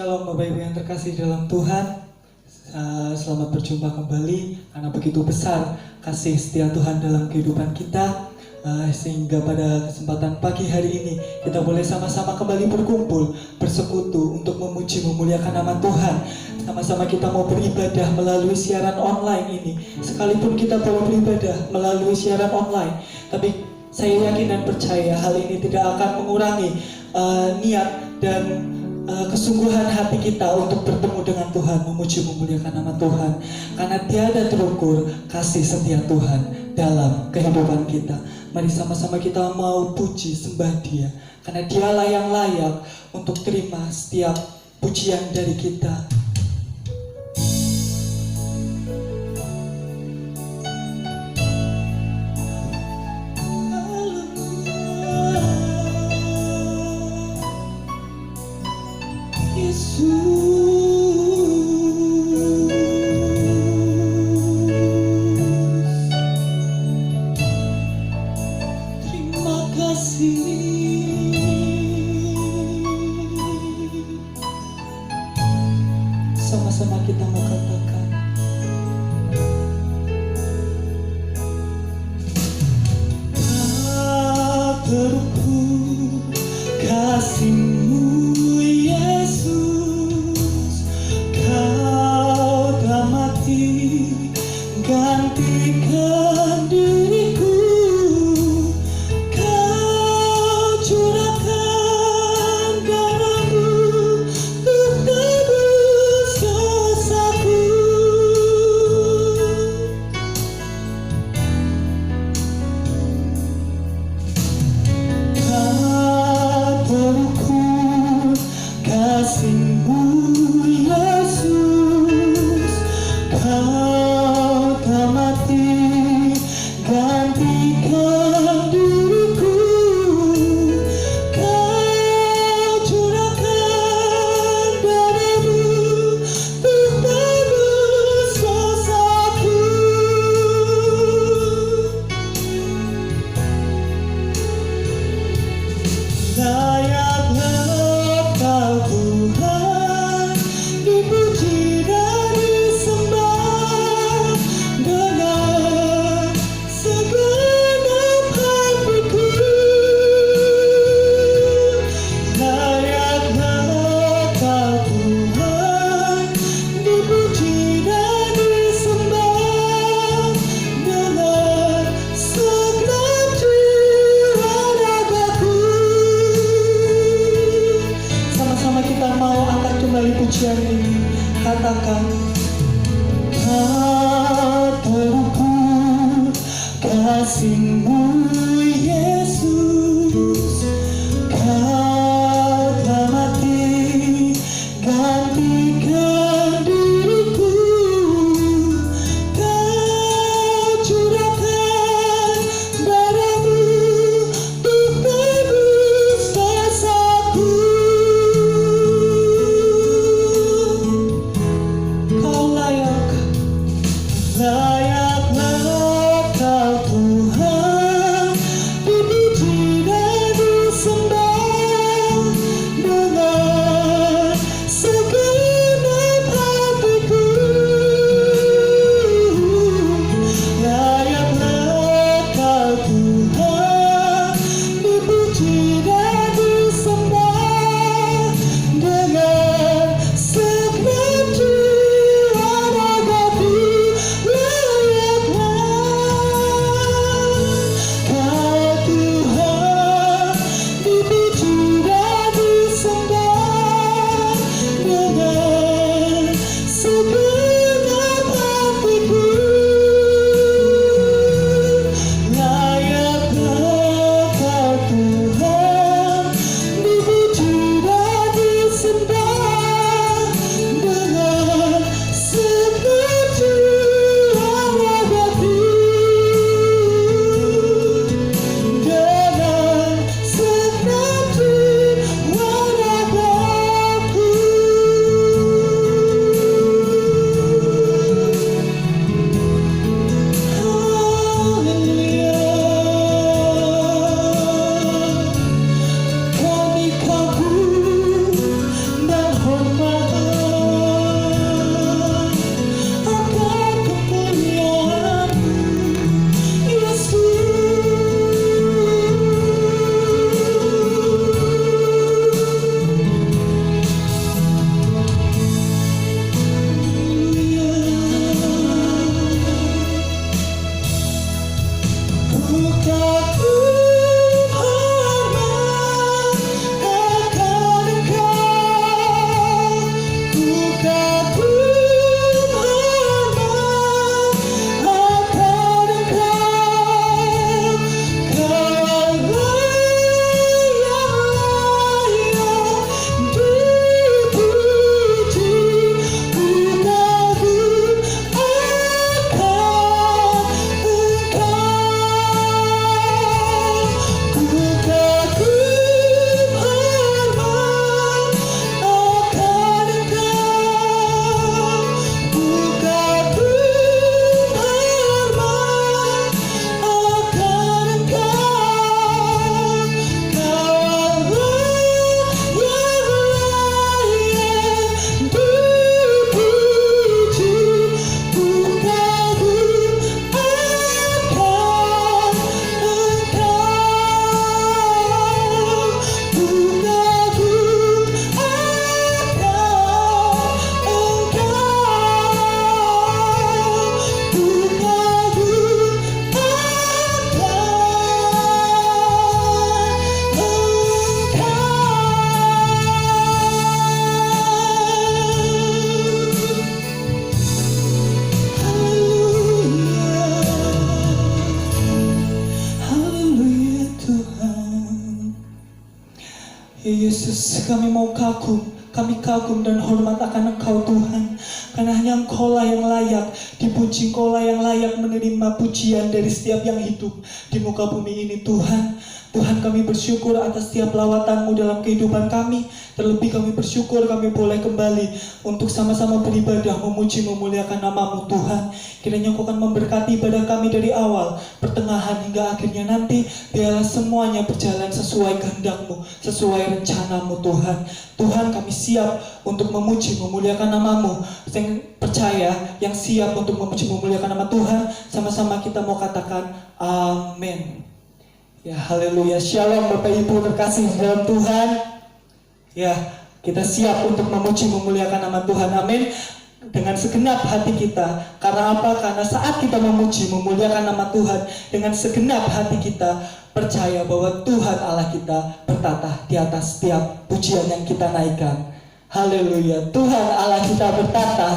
Shalom Bapak Ibu yang terkasih dalam Tuhan. Selamat berjumpa kembali karena begitu besar kasih setia Tuhan dalam kehidupan kita, sehingga pada kesempatan pagi hari ini kita boleh sama-sama kembali berkumpul, bersekutu untuk memuji memuliakan nama Tuhan. Sama-sama kita mau beribadah melalui siaran online ini. Sekalipun kita boleh beribadah melalui siaran online, tapi saya yakin dan percaya hal ini tidak akan mengurangi niat dan kesungguhan hati kita untuk bertemu dengan Tuhan, memuji memuliakan nama Tuhan, karena tiada terukur kasih setia Tuhan dalam kehidupan kita. Mari sama-sama kita mau puji sembah Dia, karena Dialah yang layak untuk terima setiap pujian dari kita. Sama-sama kita mau katakan, tak terukur kasih-Mu Yesus, Kau telah mati gantikan diriku, Kau curahkan darah-Mu untuk tebus dosaku. Tak terukur kasih-Mu Yesus, Kau telah mati gantikan diriku, Kau curahkan darah-Mu untuk tebus dosaku. Layaklah Kau Tuhan, dipuji dan disembah dengan segenap hatiku. Layaklah Kau Tuhan, dipuji dan disembah dengan segenap jiwa ragaku. Sama-sama kita mau angkat kembali pujian ini. Katakan, tak terukur kasih-Mu Yesus, Kau telah mati gantikan diriku, Kau curahkan darah-Mu untuk tebus dosaku. Kau layaklah Kau Tuhan, dipuji Ya Yesus, kami mau kami kagum dan hormat akan Engkau Tuhan. Karena hanya Engkau lah yang layak dipuji, Engkau lah yang layak menerima pujian dari setiap yang hidup di muka bumi ini Tuhan. Tuhan, kami bersyukur atas setiap lawatan-Mu dalam kehidupan kami. Terlebih kami bersyukur kami boleh kembali untuk sama-sama beribadah, memuji, memuliakan nama-Mu Tuhan. Kiranya Engkau akan memberkati ibadah kami dari awal, pertengahan hingga akhirnya nanti. Biarlah semuanya berjalan sesuai kehendak-Mu, sesuai rencana-Mu Tuhan. Tuhan, kami siap untuk memuji, memuliakan nama-Mu. Yang percaya, yang siap untuk memuji, memuliakan nama Tuhan, sama-sama kita mau katakan amin. Ya, haleluya. Shalom Bapak Ibu terkasih di dalam Tuhan. Ya, kita siap untuk memuji, memuliakan nama Tuhan. Amin. Dengan segenap hati kita. Karena apa? Karena saat kita memuji, memuliakan nama Tuhan, dengan segenap hati kita percaya bahwa Tuhan Allah kita bertata di atas setiap pujian yang kita naikkan. Haleluya. Tuhan Allah kita bertata.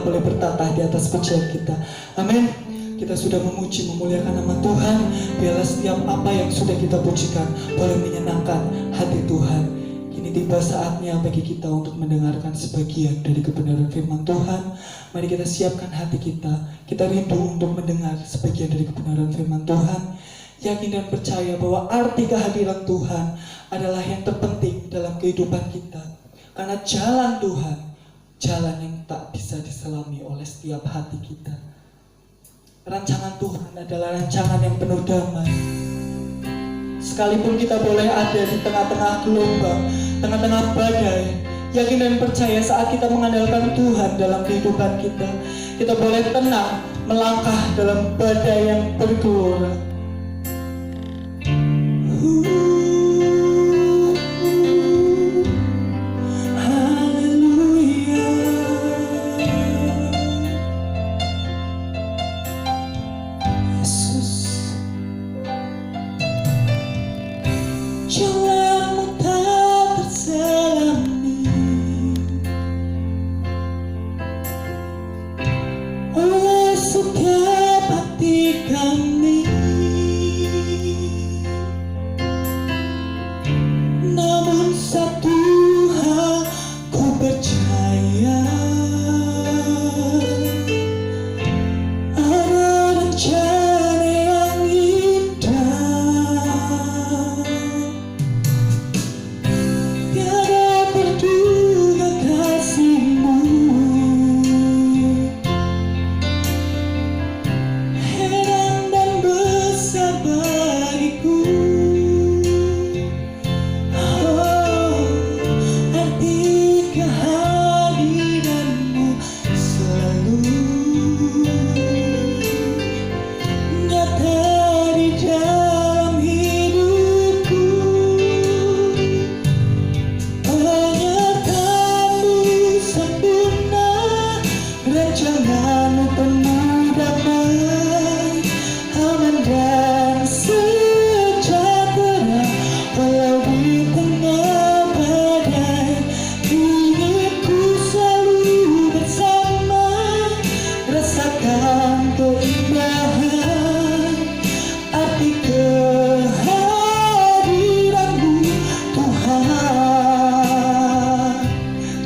tetap boleh bertata di atas pujian kita. Amin. Kita sudah memuji, memuliakan nama Tuhan. Biarlah setiap apa yang sudah kita pujikan boleh menyenangkan hati Tuhan. Kini tiba saatnya bagi kita untuk mendengarkan sebagian dari kebenaran firman Tuhan. Mari kita siapkan hati kita. Kita rindu untuk mendengar sebagian dari kebenaran firman Tuhan. Yakin dan percaya bahwa arti kehadiran Tuhan adalah yang terpenting dalam kehidupan kita. Karena jalan Tuhan, jalan yang tak bisa diselami oleh setiap hati kita. Rancangan Tuhan adalah rancangan yang penuh damai. Sekalipun kita boleh ada di tengah-tengah gelombang, tengah-tengah badai, yakin dan percaya saat kita mengandalkan Tuhan dalam kehidupan kita, kita boleh tenang melangkah dalam badai yang bergelora. Jalanmu tak terselami oleh setiap hati kami, namun satu hal ku percaya, ada rencana yang indah.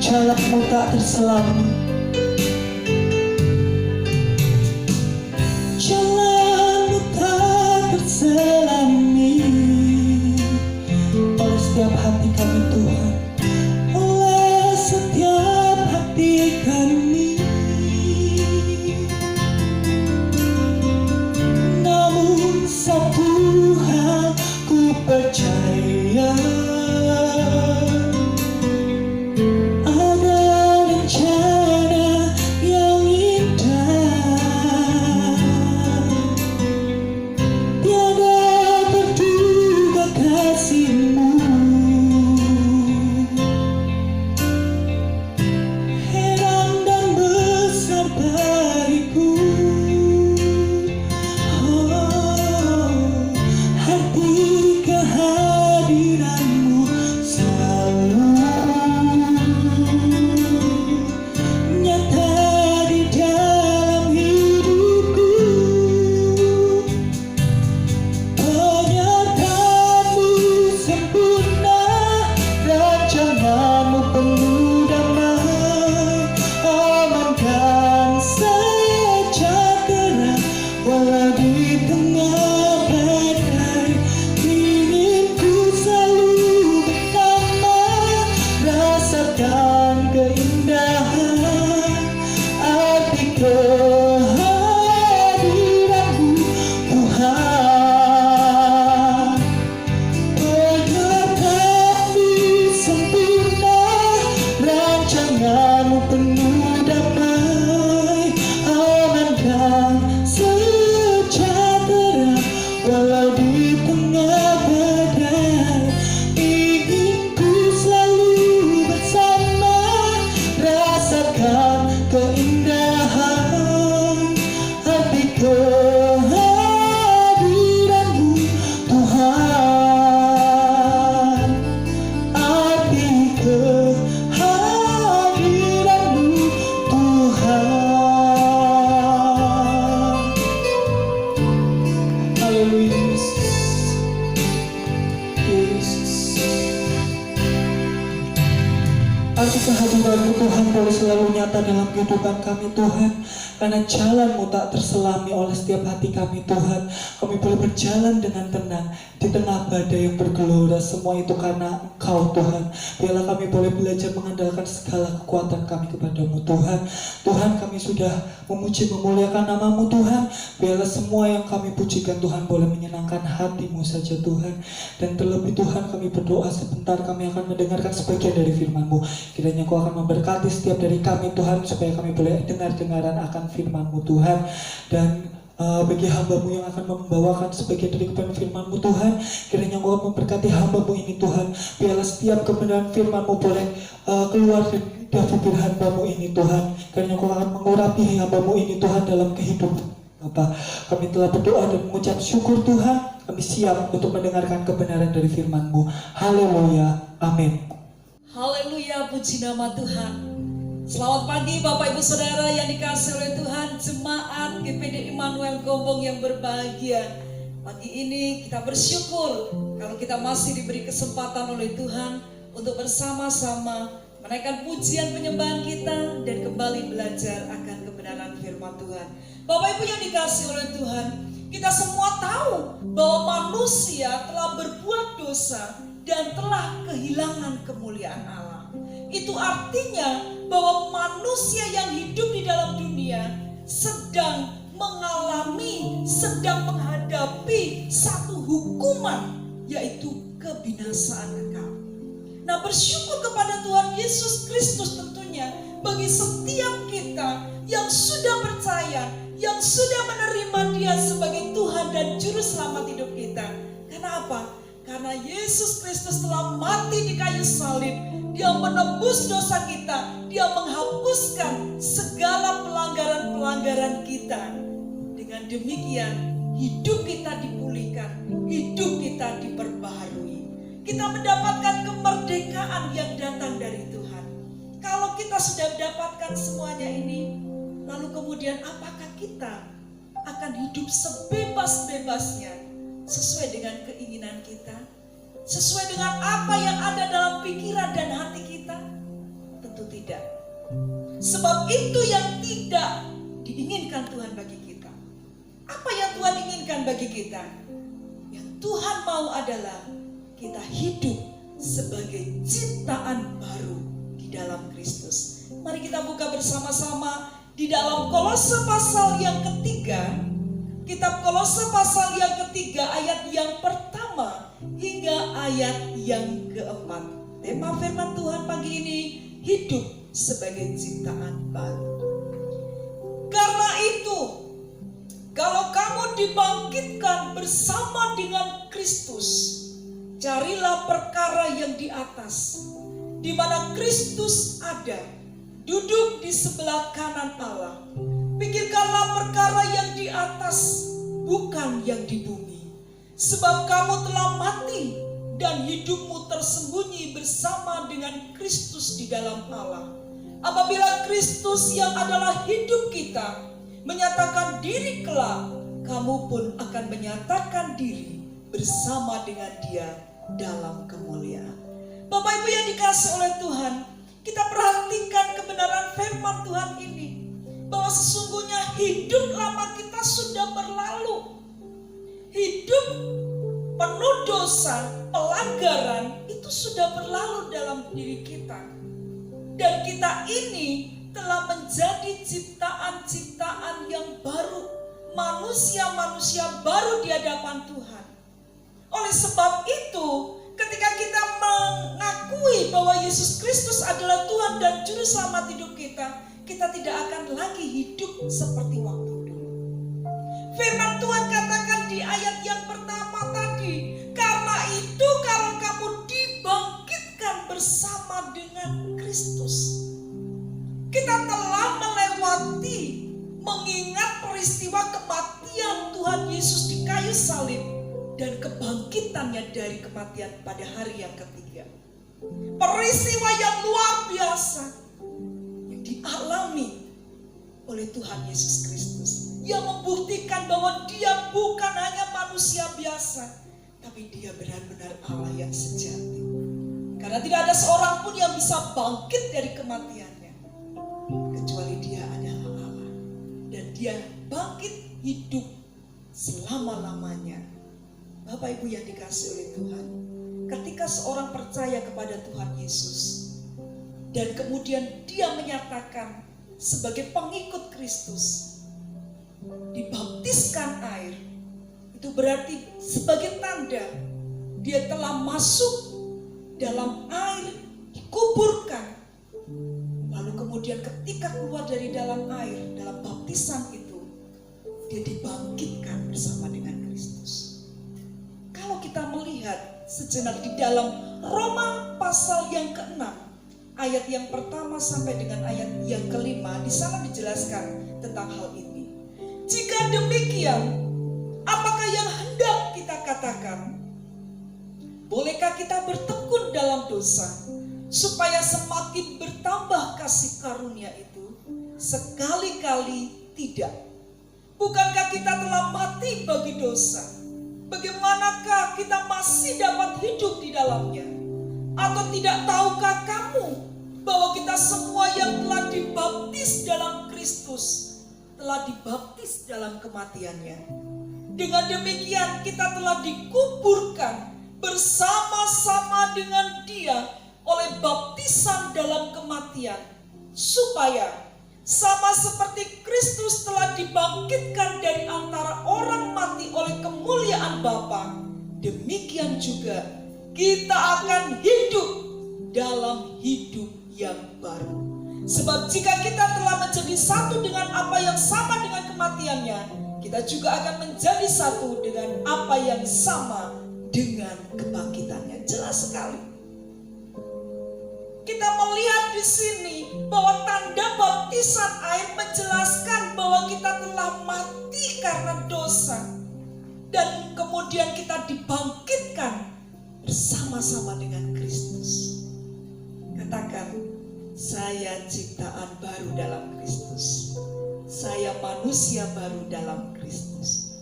Jalanmu tak terselami, jalanmu tak terselami oleh setiap hati kami Tuhan, oleh setiap hati kami. Namun satu hal ku percaya, di tengah badai, ingin ku selalu arti kehadiran-Mu Tuhan boleh selalu nyata dalam kehidupan kami Tuhan. Karena jalan-Mu tak terselami oleh setiap hati kami Tuhan. Kami boleh berjalan dengan tenang di tengah badai yang bergelora. Semua itu karena Engkau Tuhan. Biarlah kami boleh belajar mengandalkan segala kekuatan kami kepada-Mu Tuhan. Tuhan, kami sudah memuji memuliakan nama-Mu Tuhan. Biarlah semua yang kami pujikan Tuhan boleh menyenangkan hati-Mu saja Tuhan. Dan terlebih Tuhan, kami berdoa sebentar kami akan mendengarkan sebagian dari firman-Mu. Kiranya Kau akan memberkati setiap dari kami Tuhan, supaya kami boleh dengar-dengaran akan firman-Mu Tuhan. Dan bagi hamba-Mu yang akan membawakan sebagian dari kebenaran firman-Mu Tuhan, kiranya Kau memberkati hamba-Mu ini Tuhan. Biarlah setiap kebenaran firman-Mu boleh keluar dari bibir hamba-Mu ini Tuhan. Kiranya Kau akan mengurapi hamba-Mu ini Tuhan dalam kehidupan Bapa. Kami telah berdoa dan mengucap syukur Tuhan. Kami siap untuk mendengarkan kebenaran dari firman-Mu. Haleluya, amin. Haleluya, puji nama Tuhan. Selamat pagi Bapak Ibu Saudara yang dikasihi oleh Tuhan, jemaat GPD Immanuel Gombong yang berbahagia. Pagi ini kita bersyukur kalau kita masih diberi kesempatan oleh Tuhan untuk bersama-sama menaikkan pujian penyembahan kita dan kembali belajar akan kebenaran firman Tuhan. Bapak Ibu yang dikasihi oleh Tuhan, kita semua tahu bahwa manusia telah berbuat dosa dan telah kehilangan kemuliaan Allah. Itu artinya bahwa manusia yang hidup di dalam dunia sedang menghadapi satu hukuman, yaitu kebinasaan kekal. Nah, bersyukur kepada Tuhan Yesus Kristus tentunya bagi setiap kita yang sudah percaya, yang sudah menerima Dia sebagai Tuhan dan Juru Selamat hidup kita. Karena apa? Karena Yesus Kristus telah mati di kayu salib. Dia menebus dosa kita. Dia menghapuskan segala pelanggaran-pelanggaran kita. Dengan demikian, hidup kita dipulihkan, hidup kita diperbaharui. Kita mendapatkan kemerdekaan yang datang dari Tuhan. Kalau kita sudah mendapatkan semuanya ini, lalu kemudian apakah kita akan hidup sebebas-bebasnya sesuai dengan keinginan kita? Sesuai dengan apa yang ada dalam pikiran dan hati kita? Tentu tidak. Sebab itu yang tidak diinginkan Tuhan bagi kita. Apa yang Tuhan inginkan bagi kita? Yang Tuhan mau adalah kita hidup sebagai ciptaan baru di dalam Kristus. Mari kita buka bersama-sama di dalam Kolose pasal yang ketiga. Kitab Kolose pasal yang ketiga ayat yang pertama hingga ayat yang keempat. Tema firman Tuhan pagi ini, hidup sebagai ciptaan baru. Karena itu, kalau kamu dibangkitkan bersama dengan Kristus, carilah perkara yang di atas, di mana Kristus ada, duduk di sebelah kanan Allah. Pikirkanlah perkara yang di atas, bukan yang di bumi. Sebab kamu telah mati dan hidupmu tersembunyi bersama dengan Kristus di dalam Allah. Apabila Kristus yang adalah hidup kita menyatakan diri kelak, kamu pun akan menyatakan diri bersama dengan Dia dalam kemuliaan. Bapak Ibu yang dikasihi oleh Tuhan, kita perhatikan kebenaran firman Tuhan ini, bahwa sesungguhnya hidup lama kita sudah berlalu. Hidup penuh dosa, pelanggaran itu sudah berlalu dalam diri kita. Dan kita ini telah menjadi ciptaan-ciptaan yang baru, manusia-manusia baru di hadapan Tuhan. Oleh sebab itu, ketika kita mengakui bahwa Yesus Kristus adalah Tuhan dan Juru Selamat hidup kita, kita tidak akan lagi hidup seperti waktu dulu. Firman Tuhan katakan di ayat yang pertama tadi, karena itu kalau kamu dibangkitkan bersama dengan Kristus. Kita telah melewati, mengingat peristiwa kematian Tuhan Yesus di kayu salib dan kebangkitannya dari kematian pada hari yang ketiga. Peristiwa yang luar biasa dialami oleh Tuhan Yesus Kristus, yang membuktikan bahwa Dia bukan hanya manusia biasa, tapi Dia benar-benar Allah yang sejati. Karena Karena tidak ada seorang pun yang bisa bangkit dari kematiannya kecuali Dia adalah Allah. Dan Dia bangkit hidup selama-lamanya. Bapak Ibu yang dikasihi oleh Tuhan, ketika seorang percaya kepada Tuhan Yesus dan kemudian dia menyatakan sebagai pengikut Kristus, dibaptiskan air, itu berarti sebagai tanda dia telah masuk dalam air, dikuburkan. Lalu kemudian ketika keluar dari dalam air, dalam baptisan itu, dia dibangkitkan bersama dengan Kristus. Kalau kita melihat sejenak di dalam Roma pasal yang ke-6, ayat yang pertama sampai dengan ayat yang ke-5, di sana dijelaskan tentang hal ini. Jika demikian, apakah yang hendak kita katakan? Bolehkah kita bertekun dalam dosa supaya semakin bertambah kasih karunia itu? Sekali-kali tidak. Bukankah kita telah mati bagi dosa? Bagaimanakah kita masih dapat hidup di dalamnya? Atau tidak tahukah kamu bahwa kita semua yang telah dibaptis dalam Kristus telah dibaptis dalam kematiannya? Dengan demikian kita telah dikuburkan bersama-sama dengan Dia oleh baptisan dalam kematian, supaya sama seperti Kristus telah dibangkitkan dari antara orang mati oleh kemuliaan Bapa, demikian juga kita akan hidup dalam hidup yang baru. Sebab jika kita telah menjadi satu dengan apa yang sama dengan kematiannya, kita juga akan menjadi satu dengan apa yang sama dengan kebangkitannya. Jelas sekali. Kita melihat di sini bahwa tanda baptisan air menjelaskan bahwa kita telah mati karena dosa dan kemudian kita dibangkitkan bersama-sama dengan Kristus. Katakan, saya ciptaan baru dalam Kristus. Saya manusia baru dalam Kristus.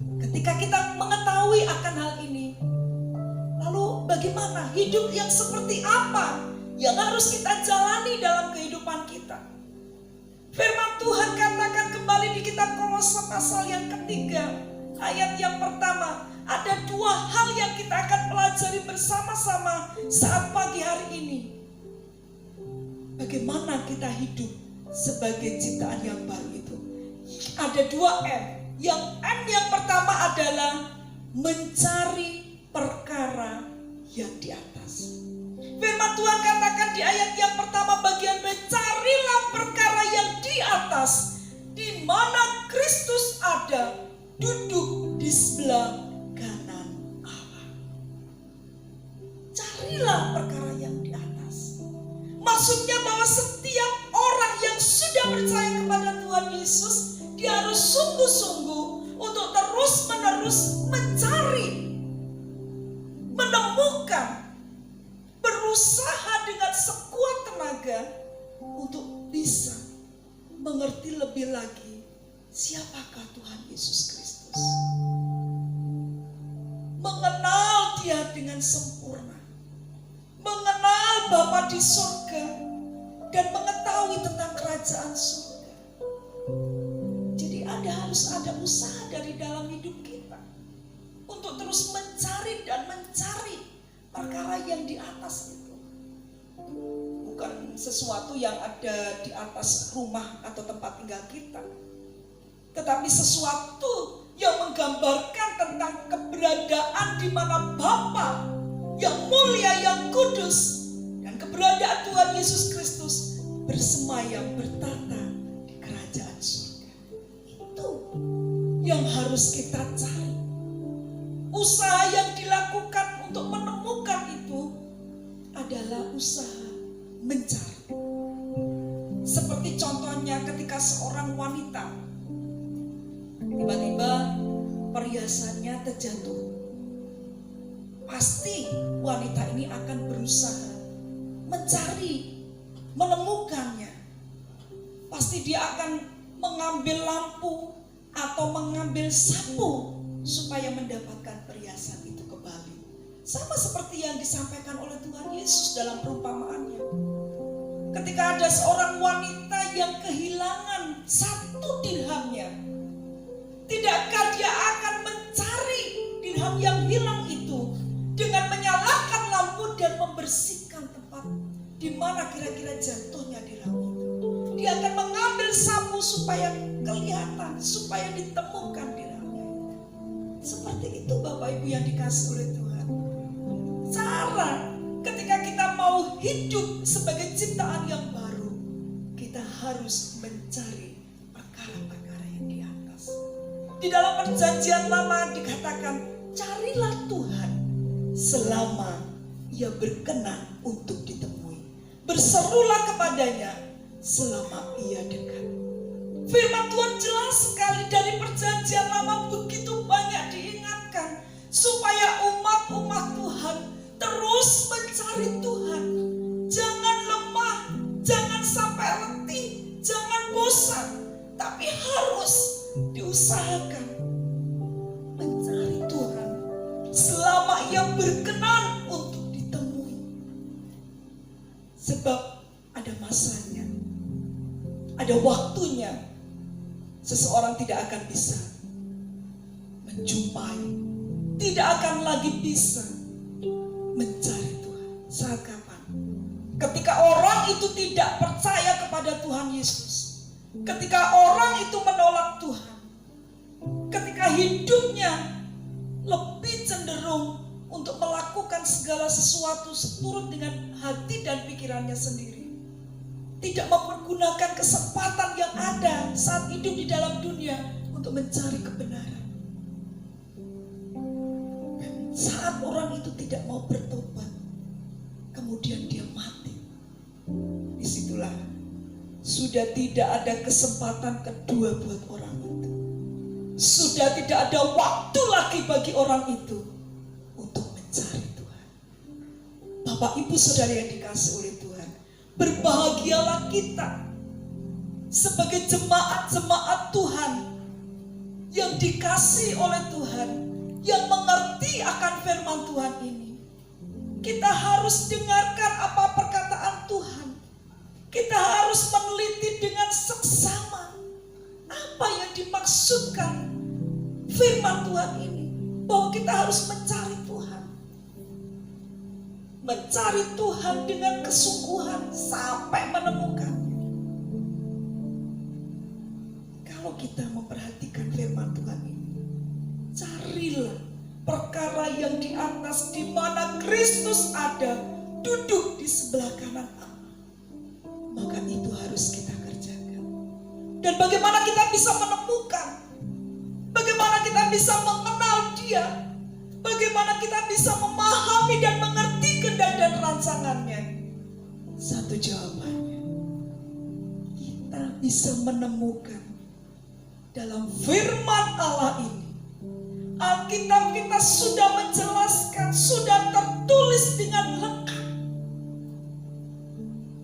Ketika kita mengetahui akan hal ini, lalu bagaimana hidup yang seperti apa yang harus kita jalani dalam kehidupan kita? Firman Tuhan katakan kembali di kitab Kolose pasal yang ketiga, ayat yang pertama. Ada dua hal yang kita akan pelajari bersama-sama saat pagi hari ini. Bagaimana kita hidup sebagai ciptaan yang baru itu? Ada dua M. Yang M yang pertama adalah mencari perkara yang di atas. Firman Tuhan katakan di ayat yang pertama bagian mencarilah perkara yang di atas, di mana Kristus ada, duduk di sebelah kanan Allah. Carilah perkara yang di atas. Maksudnya bahwa setiap orang yang sudah percaya kepada Tuhan Yesus, dia harus sungguh-sungguh untuk terus-menerus mencari, menemukan, berusaha dengan sekuat tenaga untuk bisa mengerti lebih lagi siapakah Tuhan Yesus Kristus. Mengenal Dia dengan sempurna, mengenal Bapa di surga, dan mengetahui tentang kerajaan surga. Jadi harus ada usaha dari dalam hidup kita untuk terus mencari dan mencari perkara yang di atas itu. Bukan sesuatu yang ada di atas rumah atau tempat tinggal kita, tetapi sesuatu yang menggambarkan tentang keberadaan di mana Bapa yang mulia, yang kudus, dan keberadaan Tuhan Yesus Kristus bersemayam, bertata di kerajaan surga. Itu yang harus kita cari. Usaha yang dilakukan untuk menemukan itu adalah usaha mencari. Seperti contohnya ketika seorang wanita tiba-tiba perhiasannya terjatuh, pasti wanita ini akan berusaha mencari, menemukannya. Pasti dia akan mengambil lampu atau mengambil sapu supaya mendapatkan perhiasan itu kembali. Sama seperti yang disampaikan oleh Tuhan Yesus dalam perumpamaannya. Ketika ada seorang wanita yang kehilangan 1 dirhamnya, tidakkah dia akan mencari dirham yang hilang itu dengan menyalakan lampu dan membersihkan tempat di mana kira-kira jatuhnya dirham itu? Dia akan mengambil sapu supaya kelihatan, supaya ditemukan dirhamnya itu. Seperti itu Bapak Ibu yang dikasih oleh Tuhan. Cara ketika kita mau hidup sebagai ciptaan yang baru, kita harus mencari perkara-perkara yang di atas. Di dalam perjanjian lama dikatakan, carilah Tuhan selama ia berkenan untuk ditemui. Berserulah kepadanya selama ia dekat. Firman Tuhan jelas sekali dari perjanjian lama, begitu banyak diingatkan supaya umat-umat Tuhan terus mencari Tuhan. Jangan lemah, jangan sampai letih, jangan bosan, tapi harus diusahakan mencari Tuhan selama ia berkenan untuk ditemui. Sebab ada masanya, ada waktunya seseorang tidak akan bisa menjumpai, tidak akan lagi bisa mencari Tuhan. Saat kapan? Ketika orang itu tidak percaya kepada Tuhan Yesus, ketika orang itu menolak Tuhan, ketika hidupnya lebih cenderung untuk melakukan segala sesuatu seturut dengan hati dan pikirannya sendiri, tidak mempergunakan kesempatan yang ada saat hidup di dalam dunia untuk mencari kebenaran. Saat orang itu tidak mau bertobat, kemudian dia mati, disitulah sudah tidak ada kesempatan kedua buat orang itu. Sudah tidak ada waktu lagi bagi orang itu untuk mencari Tuhan. Bapak Ibu Saudara yang dikasih oleh Tuhan, berbahagialah kita sebagai jemaat-jemaat Tuhan yang dikasih oleh Tuhan, yang mengerti akan firman Tuhan ini. Kita harus dengarkan apa perkataan Tuhan. Kita harus meneliti dengan seksama apa yang dimaksudkan firman Tuhan ini, bahwa kita harus mencari Tuhan. Mencari Tuhan dengan kesungguhan sampai menemukannya. Kalau kita memperhatikan firman Tuhan ini, carilah perkara yang di atas, di mana Kristus ada, duduk di sebelah kanan Allah. Maka itu harus kita kerjakan. Dan bagaimana kita bisa menemukan, bagaimana kita bisa mengenal Dia, bagaimana kita bisa memahami dan mengerti kehendak dan rancangannya? Satu jawabannya, kita bisa menemukan dalam firman Allah ini. Alkitab kita sudah menjelaskan, sudah tertulis dengan lengkap.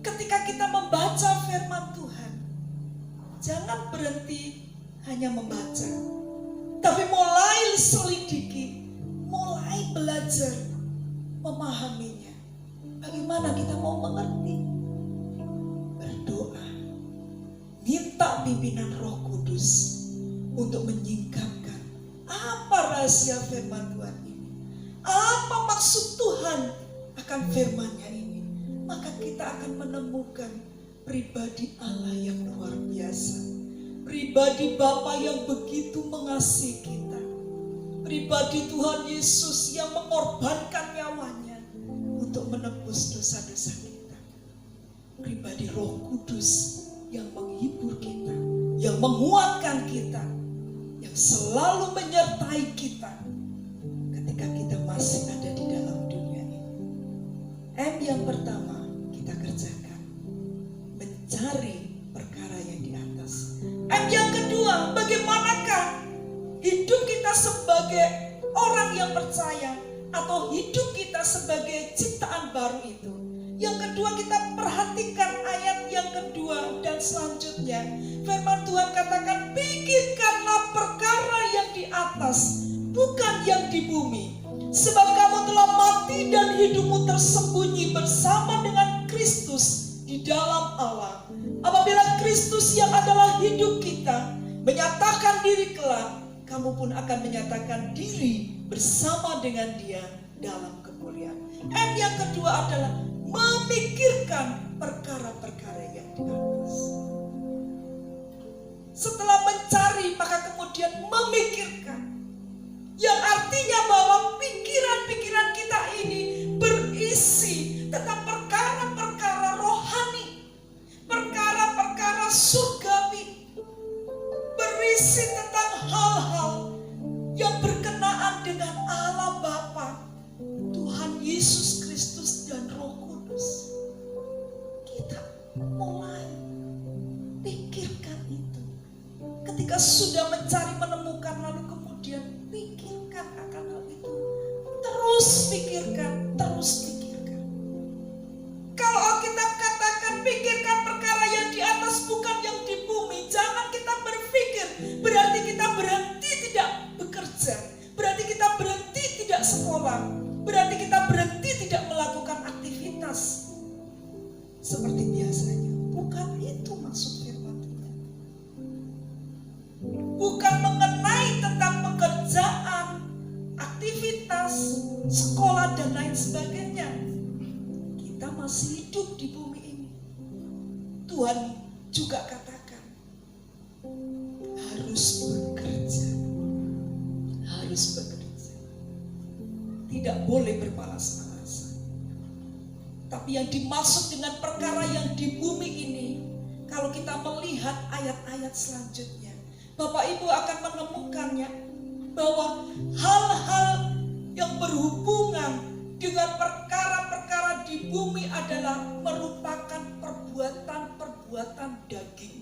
Ketika kita membaca firman Tuhan, jangan berhenti hanya membaca, tapi mulai selidiki, mulai belajar memahaminya. Bagaimana kita mau mengerti? Berdoa, minta pimpinan Roh Kudus untuk menyingkapkan apa rahasia firman Tuhan ini, apa maksud Tuhan akan firman-Nya ini. Maka kita akan menemukan pribadi Allah yang luar biasa, pribadi Bapa yang begitu mengasihi kita, pribadi Tuhan Yesus yang mengorbankan nyawanya untuk menebus dosa-dosa kita, pribadi Roh Kudus yang menghibur kita, yang menguatkan kita, yang selalu menyertai kita ketika kita masih ada di dalam dunia ini. M yang pertama kita kerjakan, mencari perkara yang di atas. M yang kedua, bagaimanakah hidup kita sebagai orang yang percaya atau hidup kita sebagai ciptaan baru itu. Yang kedua, kita perhatikan ayat yang kedua dan selanjutnya. Firman Tuhan katakan, pikirkanlah perkara yang di atas, bukan yang di bumi. Sebab kamu telah mati dan hidupmu tersembunyi bersama dengan Kristus di dalam Allah. Apabila Kristus yang adalah hidup kita menyatakan diri kelak, kamu pun akan menyatakan diri bersama dengan Dia dalam kemuliaan. Yang kedua adalah memikirkan perkara-perkara yang di atas. Setelah mencari, maka kemudian memikirkan. Yang artinya bahwa pikiran-pikiran kita ini berisi tentang perkara-perkara rohani, perkara-perkara surgawi, berisi tentang hal-hal yang berkenaan dengan Allah Bapa, Tuhan Yesus Kristus dan Roh Kudus. Kita mulai pikirkan itu. Ketika sudah mencari, menemukan, lalu kemudian pikirkan akan hal itu. Terus pikirkan, terus pikirkan. Kalau Alkitab katakan pikirkan perkara yang di atas, bukan yang di bumi. Jangan kita berpikir berarti kita berhenti tidak bekerja, berarti kita berhenti tidak sekolah, berarti kita berhenti tidak melakukan aktivitas seperti biasanya. Bukan itu maksud firman Tuhan. Bukan mengenai tentang pekerjaan, aktivitas, sekolah dan lain sebagainya. Kita masih hidup di bumi ini. Tuhan juga katakan harus bekerja. Harus bekerja. Tidak boleh bermalas-malasan. Tapi yang dimaksud dengan perkara yang di bumi ini, kalau kita melihat ayat-ayat selanjutnya, Bapak Ibu akan menemukannya bahwa hal-hal yang berhubungan dengan perkara-perkara di bumi adalah merupakan perbuatan-perbuatan daging.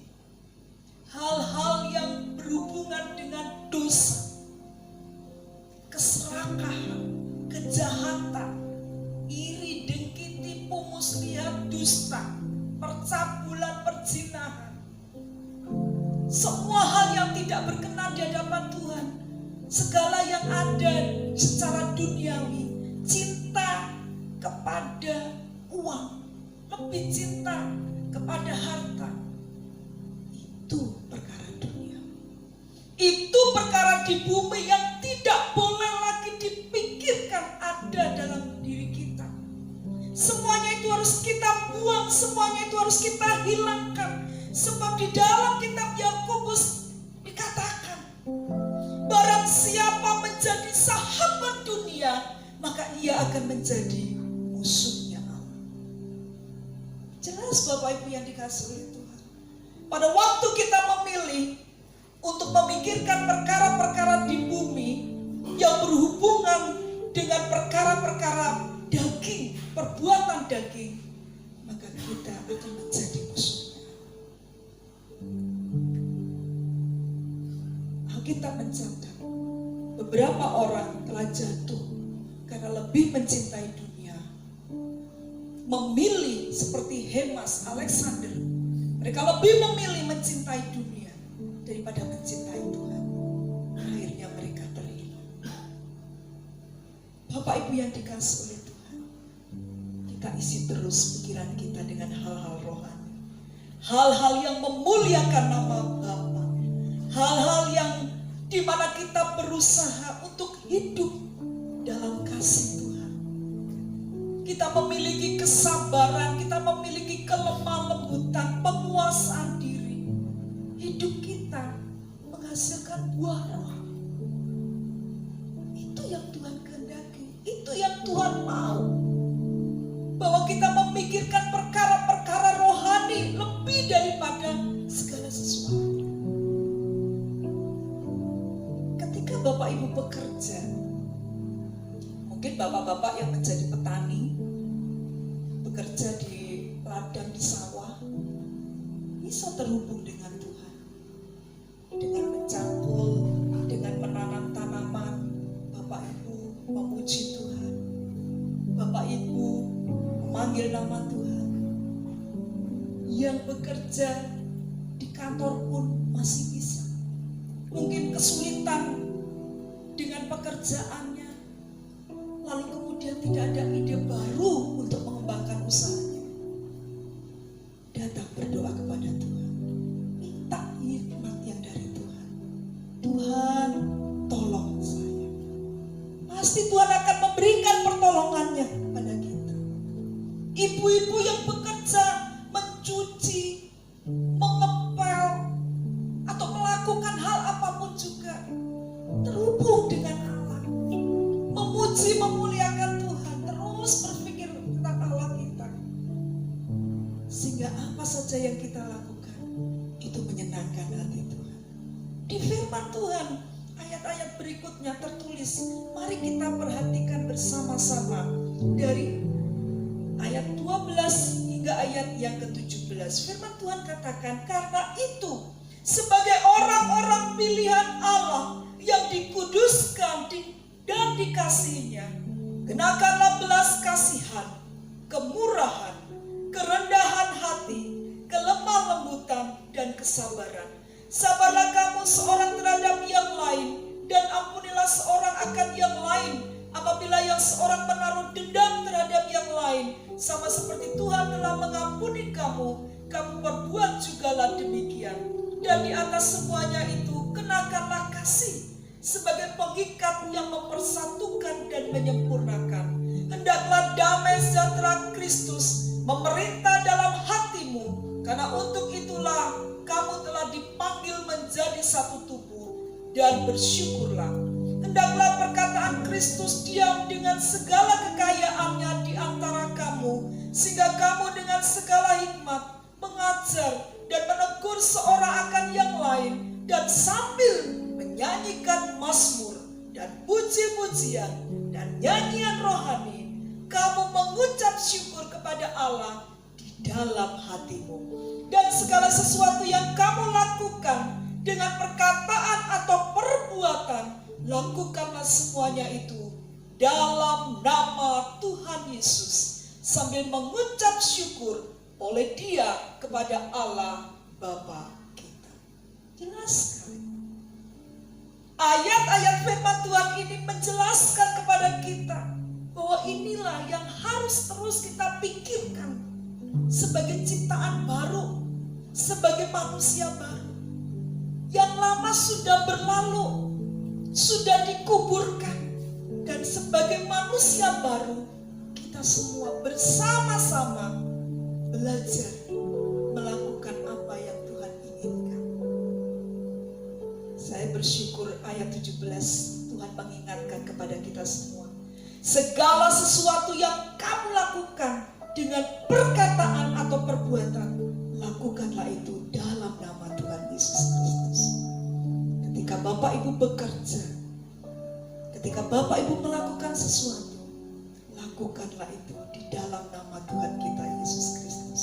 Hal-hal yang berhubungan dengan dosa, keserakahan, kejahatan, iri, dengki, tipu, muslihat, dusta, percabulan, perzinahan. Semua hal yang tidak berkenan di hadapan Tuhan. Segala yang ada secara duniawi, cinta kepada uang, lebih cinta kepada harta, itu perkara dunia. Itu perkara di bumi yang tidak boleh lagi dipikirkan ada dalam diri kita. Semuanya itu harus kita buang, semuanya itu harus kita hilangkan. Sebab di dalam kitab Yakobus dikatakan, barang siapa menjadi sahabat dunia, maka ia akan menjadi musuhnya Allah. Jelas Bapak Ibu yang dikasihi oleh Tuhan. Pada waktu kita memilih untuk memikirkan perkara-perkara di bumi yang berhubungan dengan perkara-perkara daging, perbuatan daging, maka kita akan menjadi musuhnya. Alkitab mencatat beberapa orang telah jatuh karena lebih mencintai dunia, memilih seperti Hemas, Alexander. Mereka lebih memilih mencintai dunia daripada mencintai Tuhan. Akhirnya mereka terhilang. Bapak Ibu yang dikasihi oleh Tuhan, kita isi terus pikiran kita dengan hal-hal rohani, hal-hal yang memuliakan nama Bapa, hal-hal yang dimana kita berusaha untuk hidup dalam kasih Tuhan. Kita memiliki kesabaran, kita memiliki kelemah lembutan, penguasaan diri. Hidup kita menghasilkan buah roh. Itu yang Tuhan kehendaki, itu yang Tuhan mau. Bahwa kita memikirkan perkara-perkara rohani lebih daripada segala sesuatu. Ketika Bapak Ibu bekerja, mungkin bapak-bapak yang menjadi petani, bekerja di ladang, di sawah, bisa terhubung dengan Tuhan. Dengan mencangkul, dengan menanam tanaman, Bapak Ibu memuji Tuhan. Bapak Ibu memanggil nama Tuhan. Yang bekerja di kantor pun masih bisa. Mungkin kesulitan dengan pekerjaannya, ibu-ibu yang bekerja, mencuci, mengepel, atau melakukan hal apapun juga terhubung dengan Allah, memuji, memuliakan Tuhan, terus berpikir tentang Allah kita, sehingga apa saja yang kita lakukan itu menyenangkan hati Tuhan. Di firman Tuhan ayat-ayat berikutnya tertulis, mari kita perhatikan bersama-sama dari ayat 12 hingga ayat yang ke-17. Firman Tuhan katakan, karena itu sebagai orang-orang pilihan Allah yang dikuduskan dan dikasihinya, kenakanlah belas kasihan, kemurahan, kerendahan hati, kelemah lembutan, dan kesabaran. Sabarlah kamu seorang terhadap yang lain, dan ampunilah seorang akan yang lain. Apabila yang seorang menaruh dendam terhadap yang lain, sama seperti Tuhan telah mengampuni kamu, kamu perbuat jugalah demikian. Dan di atas semuanya itu, kenakanlah kasih sebagai pengikat yang mempersatukan dan menyempurnakan. Hendaklah damai sejahtera Kristus memerintah dalam hatimu, karena untuk itulah kamu telah dipanggil menjadi satu tubuh, dan bersyukurlah. Hendaklah perkataan Kristus diam dengan segala kekayaannya di antara kamu, sehingga kamu dengan segala hikmat mengajar dan menegur seorang akan yang lain, dan sambil menyanyikan mazmur dan puji-pujian dan nyanyian rohani, kamu mengucap syukur kepada Allah di dalam hatimu. Dan segala sesuatu yang kamu lakukan dengan perkataan atau perbuatan, lakukanlah semuanya itu dalam nama Tuhan Yesus, sambil mengucap syukur oleh Dia kepada Allah Bapa kita. Jelas sekali. Ayat-ayat firman Tuhan ini menjelaskan kepada kita bahwa inilah yang harus terus kita pikirkan sebagai ciptaan baru, sebagai manusia baru. Yang lama sudah berlalu, sudah dikuburkan, dan sebagai manusia baru, kita semua bersama-sama belajar melakukan apa yang Tuhan inginkan. Saya bersyukur ayat 17 Tuhan mengingatkan kepada kita semua, segala sesuatu yang kamu lakukan dengan perkataan atau perbuatan, lakukanlah itu dalam nama Tuhan Yesus Kristus. Ketika Bapak Ibu bekerja, ketika Bapak Ibu melakukan sesuatu, lakukanlah itu di dalam nama Tuhan kita Yesus Kristus,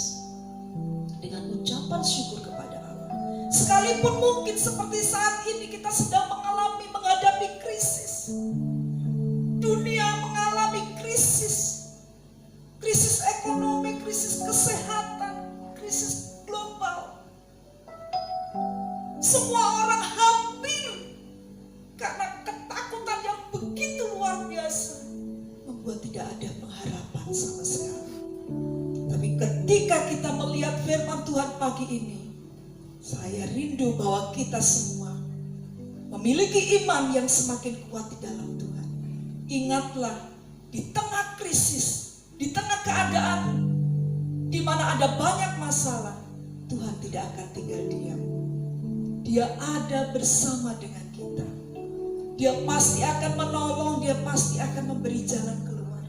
dengan ucapan syukur kepada Allah. Sekalipun mungkin seperti saat ini kita sedang menghadapi krisis, dunia mengalami krisis, krisis ekonomi, krisis kesehatan, krisis global. Semua orang hampir karena ketakutan yang begitu luar biasa membuat tidak ada pengharapan sama sekali. Tapi ketika kita melihat firman Tuhan pagi ini, saya rindu bahwa kita semua memiliki iman yang semakin kuat di dalam Tuhan. Ingatlah, di tengah krisis, di tengah keadaan di mana ada banyak masalah, Tuhan tidak akan tinggal diam. Dia ada bersama dengan kita. Dia pasti akan menolong, dia pasti akan memberi jalan keluar.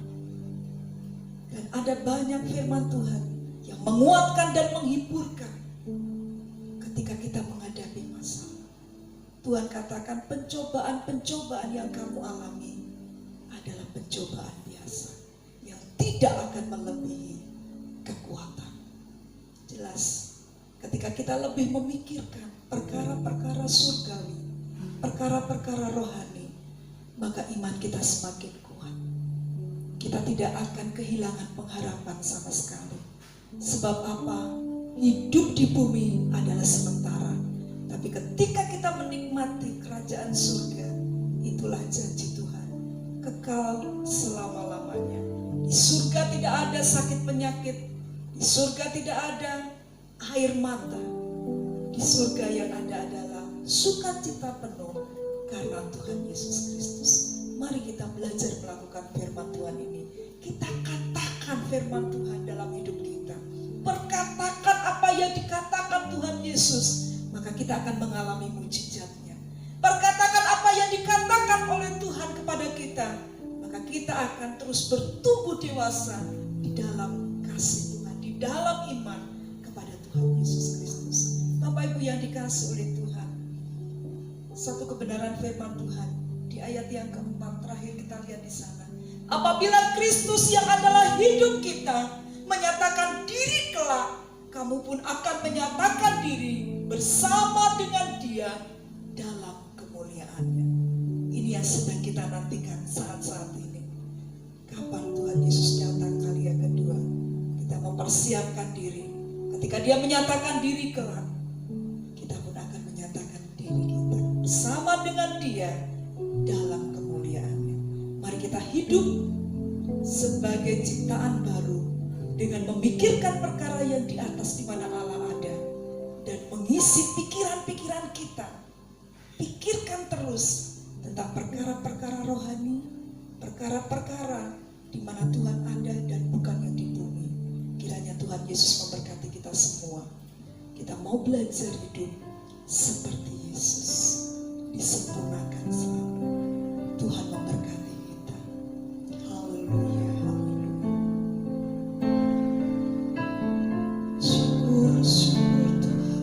Dan ada banyak firman Tuhan yang menguatkan dan menghiburkan ketika kita menghadapi masalah. Tuhan katakan pencobaan-pencobaan yang kamu alami adalah pencobaan biasa yang tidak akan melebihi kekuatan. Jelas, ketika kita lebih memikirkan perkara-perkara surgawi, perkara-perkara rohani, maka iman kita semakin kuat. Kita tidak akan kehilangan pengharapan sama sekali. Sebab apa? Hidup di bumi adalah sementara. Tapi ketika kita menikmati kerajaan surga, itulah janji Tuhan, kekal selama-lamanya. Di surga tidak ada sakit penyakit, di surga tidak ada air mata. Di surga yang ada adalah sukacita penuh karena Tuhan Yesus Kristus. Mari kita belajar melakukan firman Tuhan ini. Kita katakan firman Tuhan dalam hidup kita. Perkatakan apa yang dikatakan Tuhan Yesus, maka kita akan mengalami mujizatnya. Perkatakan apa yang dikatakan oleh Tuhan kepada kita, maka kita akan terus bertumbuh dewasa di dalam kasih Tuhan, di dalam iman kepada Tuhan Yesus Kristus. Bapak Ibu yang dikasih oleh Tuhan, satu kebenaran firman Tuhan di ayat yang keempat terakhir kita lihat di sana. Apabila Kristus yang adalah hidup kita menyatakan diri kelak, kamu pun akan menyatakan diri bersama dengan Dia dalam kemuliaannya. Ini yang sedang kita nantikan saat-saat ini. Kapan Tuhan Yesus datang kali yang kedua, kita mempersiapkan diri. Ketika Dia menyatakan diri kelak, kita pun akan menyatakan diri kita bersama dengan Dia dalam kemuliaannya. Mari kita hidup sebagai ciptaan baru dengan memikirkan perkara yang di atas di mana Allah ada, dan mengisi pikiran-pikiran kita. Pikirkan terus tentang perkara-perkara rohani, perkara-perkara di mana Tuhan ada dan bukan yang di bumi. Kiranya Tuhan Yesus memberkati kita semua. Kita mau belajar hidup seperti Yesus, disempurnakan selalu. Tuhan memberkati kita. Haleluya, haleluya. Syukur, syukur Tuhan.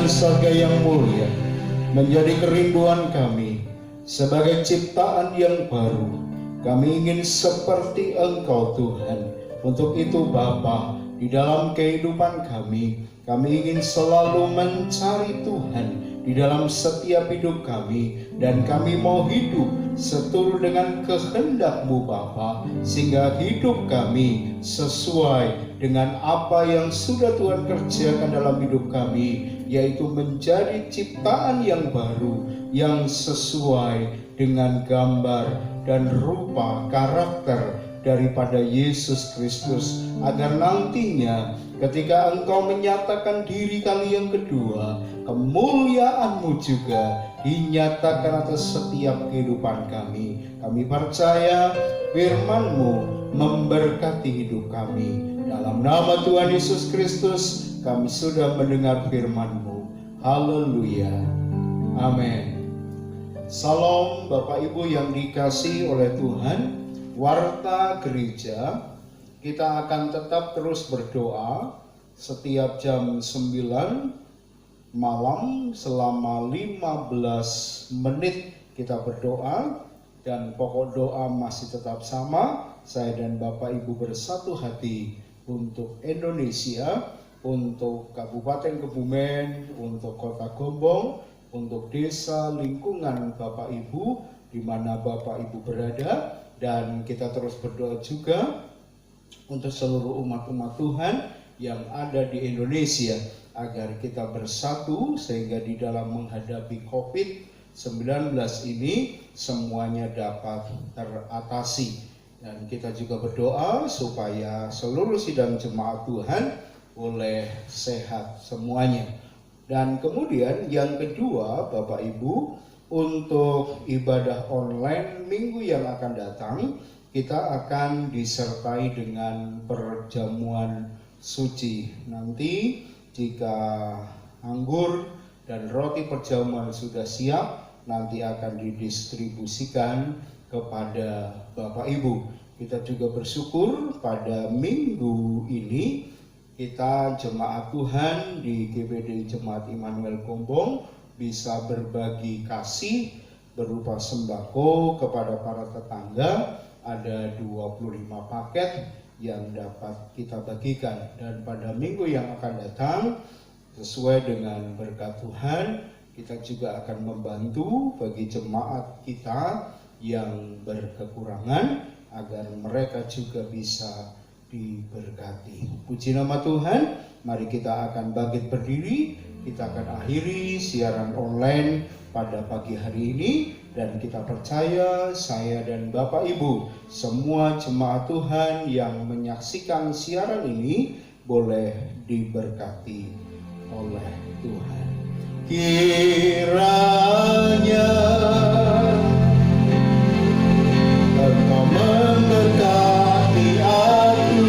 Surga yang mulia menjadi kerinduan kami sebagai ciptaan yang baru. Kami ingin seperti Engkau Tuhan. Untuk itu Bapa, di dalam kehidupan kami ingin selalu mencari Tuhan di dalam setiap hidup kami, dan kami mau hidup seturut dengan kehendak-Mu Bapa, sehingga hidup kami sesuai dengan apa yang sudah Tuhan kerjakan dalam hidup kami, yaitu menjadi ciptaan yang baru yang sesuai dengan gambar dan rupa karakter daripada Yesus Kristus, agar nantinya ketika Engkau menyatakan diri kali yang kedua, kemuliaan-Mu juga dinyatakan atas setiap kehidupan kami. Kami percaya firman-Mu memberkati hidup kami. Dalam nama Tuhan Yesus Kristus kami sudah mendengar firman-Mu. Haleluya. Amin. Salam Bapak Ibu yang dikasihi oleh Tuhan. Warta Gereja, kita akan tetap terus berdoa setiap jam 9 malam selama 15 menit kita berdoa, dan pokok doa masih tetap sama. Saya dan Bapak Ibu bersatu hati untuk Indonesia, untuk Kabupaten Kebumen, untuk Kota Gombong, untuk desa lingkungan Bapak Ibu di mana Bapak Ibu berada. Dan kita terus berdoa juga untuk seluruh umat-umat Tuhan yang ada di Indonesia, agar kita bersatu sehingga di dalam menghadapi COVID-19 ini semuanya dapat teratasi. Dan kita juga berdoa supaya seluruh sidang jemaat Tuhan boleh sehat semuanya. Dan kemudian yang kedua, Bapak Ibu, untuk ibadah online minggu yang akan datang, kita akan disertai dengan perjamuan suci. Nanti jika anggur dan roti perjamuan sudah siap, nanti akan didistribusikan kepada Bapak Ibu. Kita juga bersyukur pada minggu ini kita jemaat Tuhan di GBD Jemaat Immanuel Gombong bisa berbagi kasih berupa sembako kepada para tetangga. Ada 25 paket yang dapat kita bagikan, dan pada minggu yang akan datang sesuai dengan berkat Tuhan, kita juga akan membantu bagi jemaat kita yang berkekurangan agar mereka juga bisa diberkati. Puji nama Tuhan. Mari kita akan bangkit berdiri. Kita akan akhiri siaran online pada pagi hari ini, dan kita percaya saya dan Bapak Ibu semua jemaat Tuhan yang menyaksikan siaran ini boleh diberkati oleh Tuhan. Kiranya Engkau memberkati aku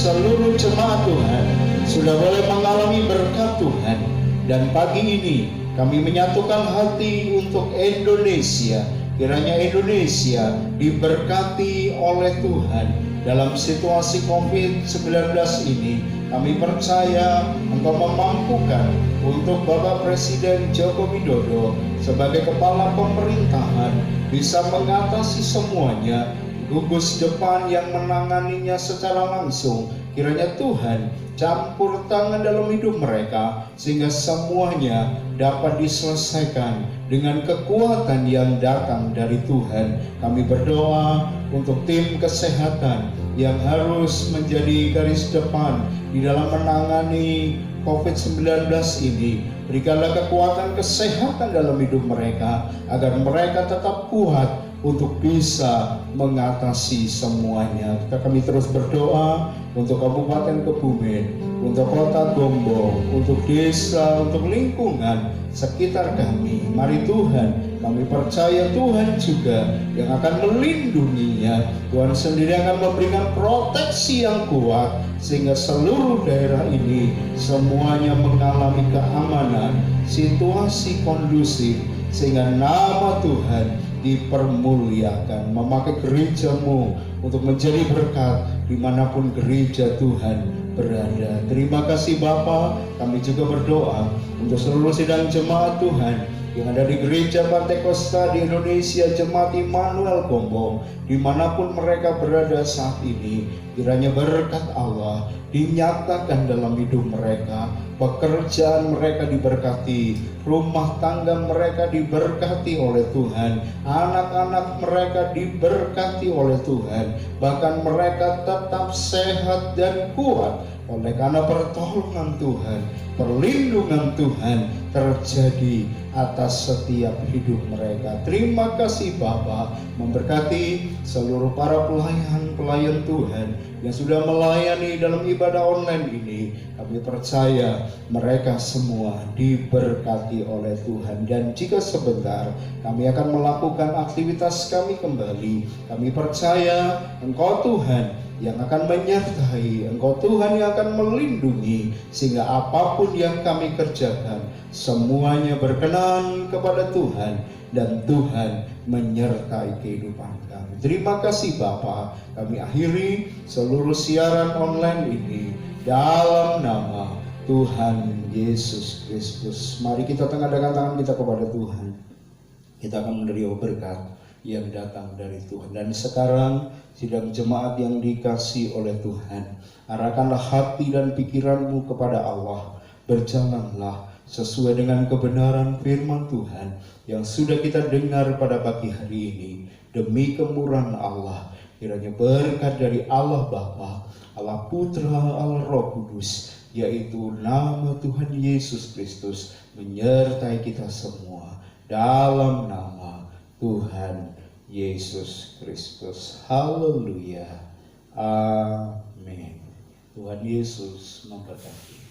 seluruh jemaat Tuhan sudah boleh mengalami berkat Tuhan. Dan pagi ini kami menyatukan hati untuk Indonesia. Kiranya Indonesia diberkati oleh Tuhan dalam situasi COVID-19 ini. Kami percaya Engkau memampukan untuk Bapak Presiden Joko Widodo sebagai kepala pemerintahan bisa mengatasi semuanya. Gugus depan yang menanganinya secara langsung, kiranya Tuhan campur tangan dalam hidup mereka sehingga semuanya dapat diselesaikan dengan kekuatan yang datang dari Tuhan. Kami berdoa untuk tim kesehatan yang harus menjadi garis depan di dalam menangani COVID-19 ini. Berikanlah kekuatan kesehatan dalam hidup mereka agar mereka tetap kuat untuk bisa mengatasi semuanya. Kami terus berdoa untuk Kabupaten Kebumen, untuk Kota Gombong, untuk desa, untuk lingkungan sekitar kami. Mari Tuhan, Kami percaya Tuhan juga yang akan melindunginya. Tuhan sendiri akan memberikan proteksi yang kuat sehingga seluruh daerah ini semuanya mengalami keamanan, situasi kondusif, sehingga nama Tuhan dipermuliakan. Memakai gerejamu untuk menjadi berkat dimanapun gereja Tuhan berada. Terima kasih Bapa. Kami juga berdoa untuk seluruh sidang jemaat Tuhan yang ada di gereja Pantai Kosta di Indonesia, Jemaat Immanuel Gombong, dimanapun mereka berada saat ini. Kiranya berkat Allah dinyatakan dalam hidup mereka, pekerjaan mereka diberkati, rumah tangga mereka diberkati oleh Tuhan, anak-anak mereka diberkati oleh Tuhan, bahkan mereka tetap sehat dan kuat oleh karena pertolongan Tuhan, perlindungan Tuhan terjadi atas setiap hidup mereka. Terima kasih Bapa, memberkati seluruh para pelayan Tuhan yang sudah melayani dalam ibadah online ini. Kami percaya mereka semua diberkati oleh Tuhan, dan jika sebentar kami akan melakukan aktivitas kami kembali, kami percaya Engkau Tuhan yang akan menyertai, Engkau Tuhan yang akan melindungi, sehingga apapun yang kami kerjakan semuanya berkenan kepada Tuhan, dan Tuhan menyertai kehidupan kami. Terima kasih Bapa. Kami akhiri seluruh siaran online ini dalam nama Tuhan Yesus Kristus. Mari kita tengahkan tangan kita kepada Tuhan. Kita akan menerima berkat yang datang dari Tuhan. Dan sekarang sidang jemaat yang dikasihi oleh Tuhan, arahkanlah hati dan pikiranmu kepada Allah. Berjalanlah sesuai dengan kebenaran firman Tuhan yang sudah kita dengar pada pagi hari ini. Demi kemurahan Allah, kiranya berkat dari Allah Bapa, Allah Putra, Allah Roh Kudus, yaitu nama Tuhan Yesus Kristus, menyertai kita semua dalam nama Tuhan Yesus Kristus. Haleluya. Amin. Tuhan Yesus memberkati.